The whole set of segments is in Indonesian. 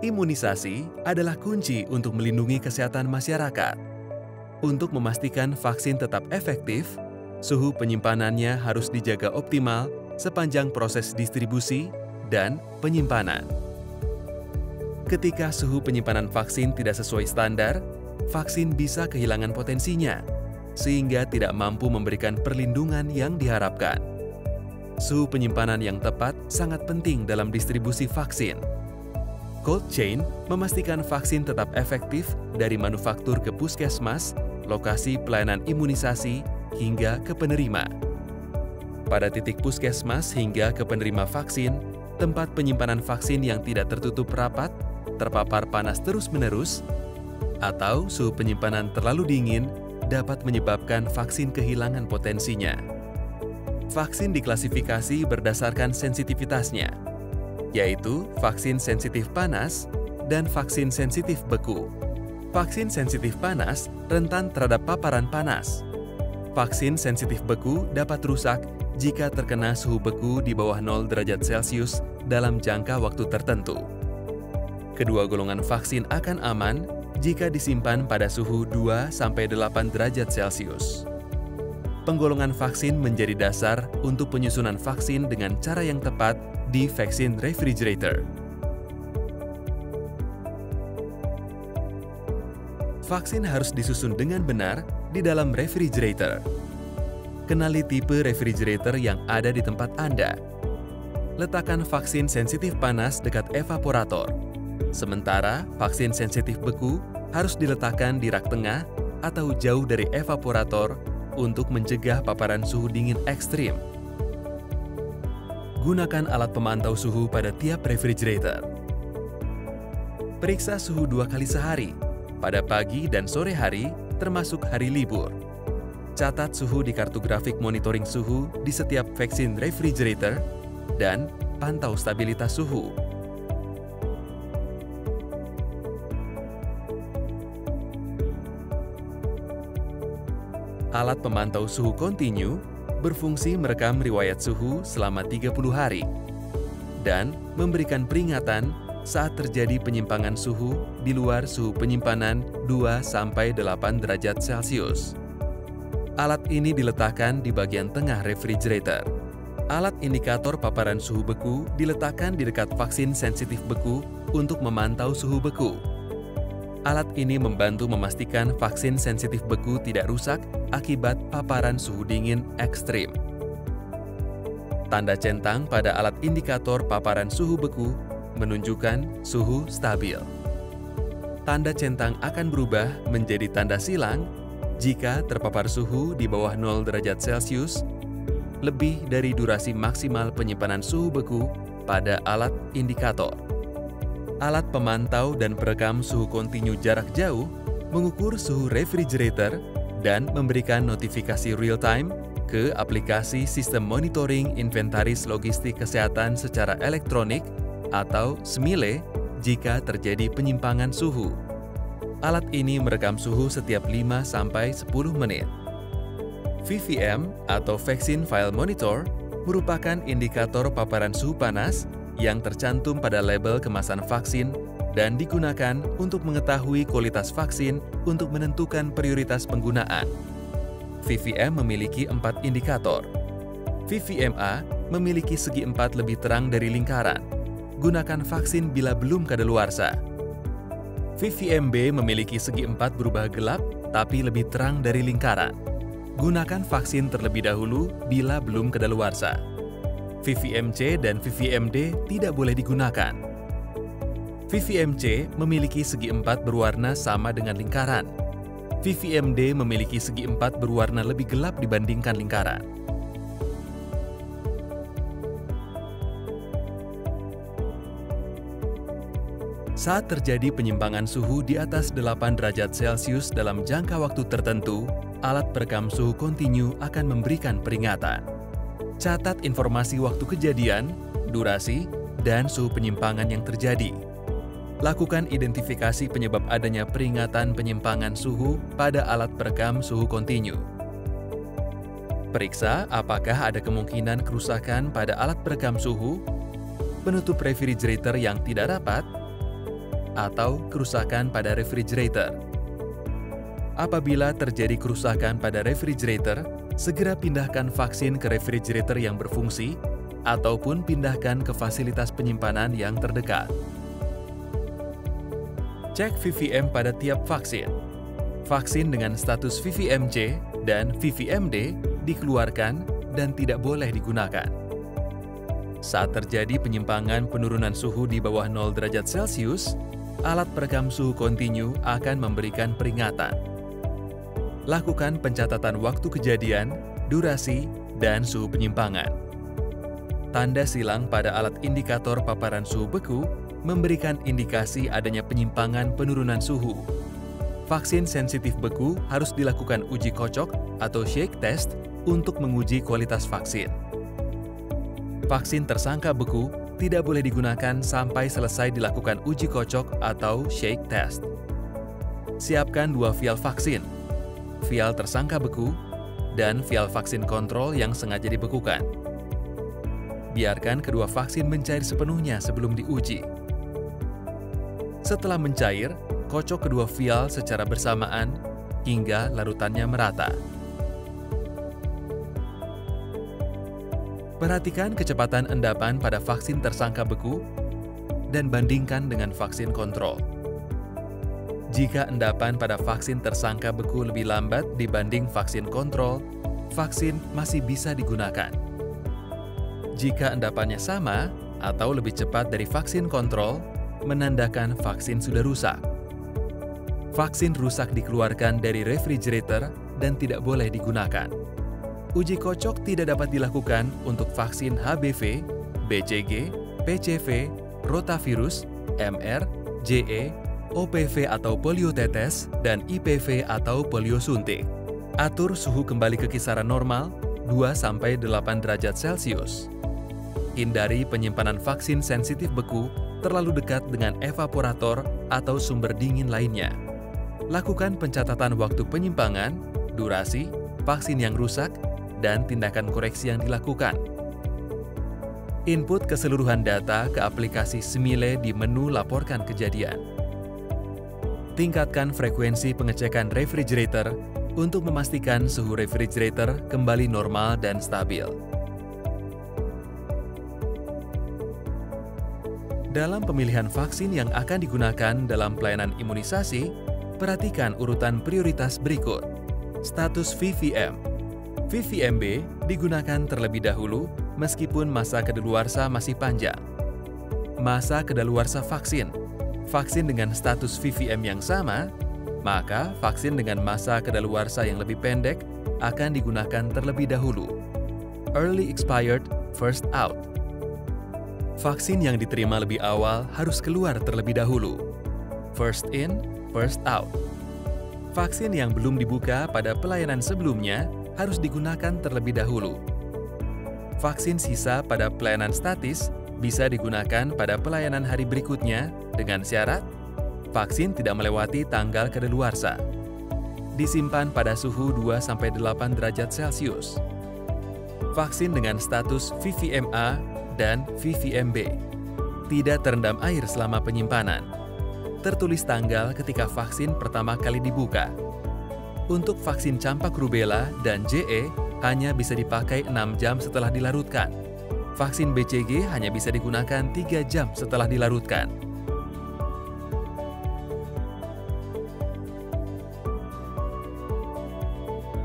Imunisasi adalah kunci untuk melindungi kesehatan masyarakat. Untuk memastikan vaksin tetap efektif, suhu penyimpanannya harus dijaga optimal sepanjang proses distribusi dan penyimpanan. Ketika suhu penyimpanan vaksin tidak sesuai standar, vaksin bisa kehilangan potensinya, sehingga tidak mampu memberikan perlindungan yang diharapkan. Suhu penyimpanan yang tepat sangat penting dalam distribusi vaksin. Cold chain memastikan vaksin tetap efektif dari manufaktur ke puskesmas, lokasi pelayanan imunisasi, hingga ke penerima. Pada titik puskesmas hingga ke penerima vaksin, tempat penyimpanan vaksin yang tidak tertutup rapat, terpapar panas terus-menerus, atau suhu penyimpanan terlalu dingin dapat menyebabkan vaksin kehilangan potensinya. Vaksin diklasifikasi berdasarkan sensitivitasnya, yaitu vaksin sensitif panas dan vaksin sensitif beku. Vaksin sensitif panas rentan terhadap paparan panas. Vaksin sensitif beku dapat rusak jika terkena suhu beku di bawah 0 derajat Celcius dalam jangka waktu tertentu. Kedua golongan vaksin akan aman jika disimpan pada suhu 2–8 derajat Celcius. Penggolongan vaksin menjadi dasar untuk penyusunan vaksin dengan cara yang tepat di vaksin refrigerator. Vaksin harus disusun dengan benar di dalam refrigerator. Kenali tipe refrigerator yang ada di tempat Anda. Letakkan vaksin sensitif panas dekat evaporator. Sementara vaksin sensitif beku harus diletakkan di rak tengah atau jauh dari evaporator untuk mencegah paparan suhu dingin ekstrim. Gunakan alat pemantau suhu pada tiap refrigerator. Periksa suhu 2 kali sehari, pada pagi dan sore hari, termasuk hari libur. Catat suhu di kartu grafik monitoring suhu di setiap vaksin refrigerator dan pantau stabilitas suhu. Alat pemantau suhu kontinu berfungsi merekam riwayat suhu selama 30 hari dan memberikan peringatan saat terjadi penyimpangan suhu di luar suhu penyimpanan 2–8 derajat Celcius. Alat ini diletakkan di bagian tengah refrigerator. Alat indikator paparan suhu beku diletakkan di dekat vaksin sensitif beku untuk memantau suhu beku. Alat ini membantu memastikan vaksin sensitif beku tidak rusak akibat paparan suhu dingin ekstrim. Tanda centang pada alat indikator paparan suhu beku menunjukkan suhu stabil. Tanda centang akan berubah menjadi tanda silang jika terpapar suhu di bawah 0 derajat Celcius lebih dari durasi maksimal penyimpanan suhu beku pada alat indikator. Alat pemantau dan perekam suhu kontinu jarak jauh mengukur suhu refrigerator dan memberikan notifikasi real-time ke aplikasi Sistem Monitoring Inventaris Logistik Kesehatan secara elektronik atau SMILE jika terjadi penyimpangan suhu. Alat ini merekam suhu setiap 5–10 menit. VVM atau Vaccine File Monitor merupakan indikator paparan suhu panas yang tercantum pada label kemasan vaksin dan digunakan untuk mengetahui kualitas vaksin untuk menentukan prioritas penggunaan. VVM memiliki 4 indikator. VVM-A memiliki segi 4 lebih terang dari lingkaran. Gunakan vaksin bila belum kadaluarsa. VVM-B memiliki segi 4 berubah gelap tapi lebih terang dari lingkaran. Gunakan vaksin terlebih dahulu bila belum kadaluarsa. VVM-C dan VVM-D tidak boleh digunakan. VVM-C memiliki segi 4 berwarna sama dengan lingkaran. VVM-D memiliki segi 4 berwarna lebih gelap dibandingkan lingkaran. Saat terjadi penyimpangan suhu di atas 8 derajat Celcius dalam jangka waktu tertentu, alat perekam suhu kontinu akan memberikan peringatan. Catat informasi waktu kejadian, durasi, dan suhu penyimpangan yang terjadi. Lakukan identifikasi penyebab adanya peringatan penyimpangan suhu pada alat perekam suhu kontinu. Periksa apakah ada kemungkinan kerusakan pada alat perekam suhu, penutup refrigerator yang tidak rapat, atau kerusakan pada refrigerator. Apabila terjadi kerusakan pada refrigerator, segera pindahkan vaksin ke refrigerator yang berfungsi ataupun pindahkan ke fasilitas penyimpanan yang terdekat. Cek VVM pada tiap vaksin. Vaksin dengan status VVMC dan VVMD dikeluarkan dan tidak boleh digunakan. Saat terjadi penyimpangan penurunan suhu di bawah 0 derajat Celcius, alat perekam suhu kontinu akan memberikan peringatan. Lakukan pencatatan waktu kejadian, durasi, dan suhu penyimpangan. Tanda silang pada alat indikator paparan suhu beku memberikan indikasi adanya penyimpangan penurunan suhu. Vaksin sensitif beku harus dilakukan uji kocok atau shake test untuk menguji kualitas vaksin. Vaksin tersangka beku tidak boleh digunakan sampai selesai dilakukan uji kocok atau shake test. Siapkan 2 vial vaksin, vial tersangka beku, dan vial vaksin kontrol yang sengaja dibekukan. Biarkan kedua vaksin mencair sepenuhnya sebelum diuji. Setelah mencair, kocok kedua vial secara bersamaan hingga larutannya merata. Perhatikan kecepatan endapan pada vaksin tersangka beku dan bandingkan dengan vaksin kontrol. Jika endapan pada vaksin tersangka beku lebih lambat dibanding vaksin kontrol, vaksin masih bisa digunakan. Jika endapannya sama atau lebih cepat dari vaksin kontrol, menandakan vaksin sudah rusak. Vaksin rusak dikeluarkan dari refrigerator dan tidak boleh digunakan. Uji kocok tidak dapat dilakukan untuk vaksin HBV, BCG, PCV, rotavirus, MR, JE, OPV atau polio tetes, dan IPV atau polio suntik. Atur suhu kembali ke kisaran normal 2-8 derajat Celcius. Hindari penyimpanan vaksin sensitif beku terlalu dekat dengan evaporator atau sumber dingin lainnya. Lakukan pencatatan waktu penyimpangan, durasi, vaksin yang rusak, dan tindakan koreksi yang dilakukan. Input keseluruhan data ke aplikasi Simile di menu Laporkan Kejadian. Tingkatkan frekuensi pengecekan refrigerator untuk memastikan suhu refrigerator kembali normal dan stabil. Dalam pemilihan vaksin yang akan digunakan dalam pelayanan imunisasi, perhatikan urutan prioritas berikut. Status VVM. VVMB digunakan terlebih dahulu meskipun masa kedaluarsa masih panjang. Masa kedaluarsa vaksin. Vaksin dengan status VVM yang sama, maka vaksin dengan masa kedaluarsa yang lebih pendek akan digunakan terlebih dahulu. Early expired, first out. Vaksin yang diterima lebih awal harus keluar terlebih dahulu. First in, first out. Vaksin yang belum dibuka pada pelayanan sebelumnya harus digunakan terlebih dahulu. Vaksin sisa pada pelayanan statis bisa digunakan pada pelayanan hari berikutnya dengan syarat vaksin tidak melewati tanggal kedaluarsa. Disimpan pada suhu 2-8 derajat Celcius. Vaksin dengan status VVMA dan VVMB tidak terendam air selama penyimpanan. Tertulis tanggal ketika vaksin pertama kali dibuka. Untuk vaksin campak rubella dan JE hanya bisa dipakai 6 jam setelah dilarutkan. Vaksin BCG hanya bisa digunakan 3 jam setelah dilarutkan.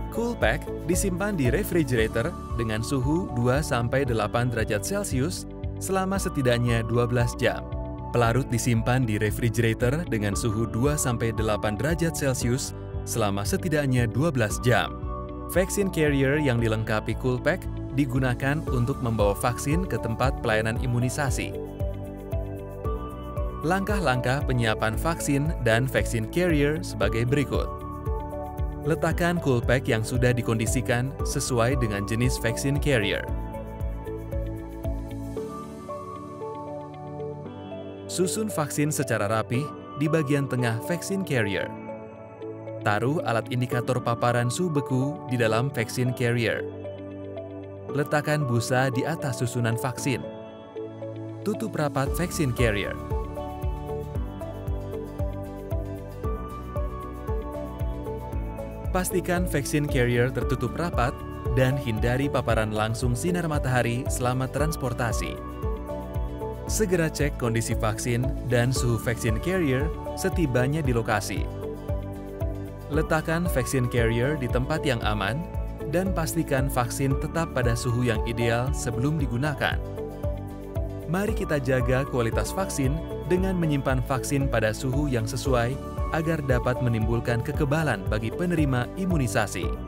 Cool pack disimpan di refrigerator dengan suhu 2-8 derajat Celcius selama setidaknya 12 jam. Pelarut disimpan di refrigerator dengan suhu 2-8 derajat Celcius selama setidaknya 12 jam. Vaksin carrier yang dilengkapi cool pack digunakan untuk membawa vaksin ke tempat pelayanan imunisasi. Langkah-langkah penyiapan vaksin dan vaksin carrier sebagai berikut. Letakkan cool pack yang sudah dikondisikan sesuai dengan jenis vaksin carrier. Susun vaksin secara rapih di bagian tengah vaksin carrier. Taruh alat indikator paparan suhu beku di dalam vaksin carrier. Letakkan busa di atas susunan vaksin. Tutup rapat vaksin carrier. Pastikan vaksin carrier tertutup rapat dan hindari paparan langsung sinar matahari selama transportasi. Segera cek kondisi vaksin dan suhu vaksin carrier setibanya di lokasi. Letakkan vaksin carrier di tempat yang aman dan pastikan vaksin tetap pada suhu yang ideal sebelum digunakan. Mari kita jaga kualitas vaksin dengan menyimpan vaksin pada suhu yang sesuai agar dapat menimbulkan kekebalan bagi penerima imunisasi.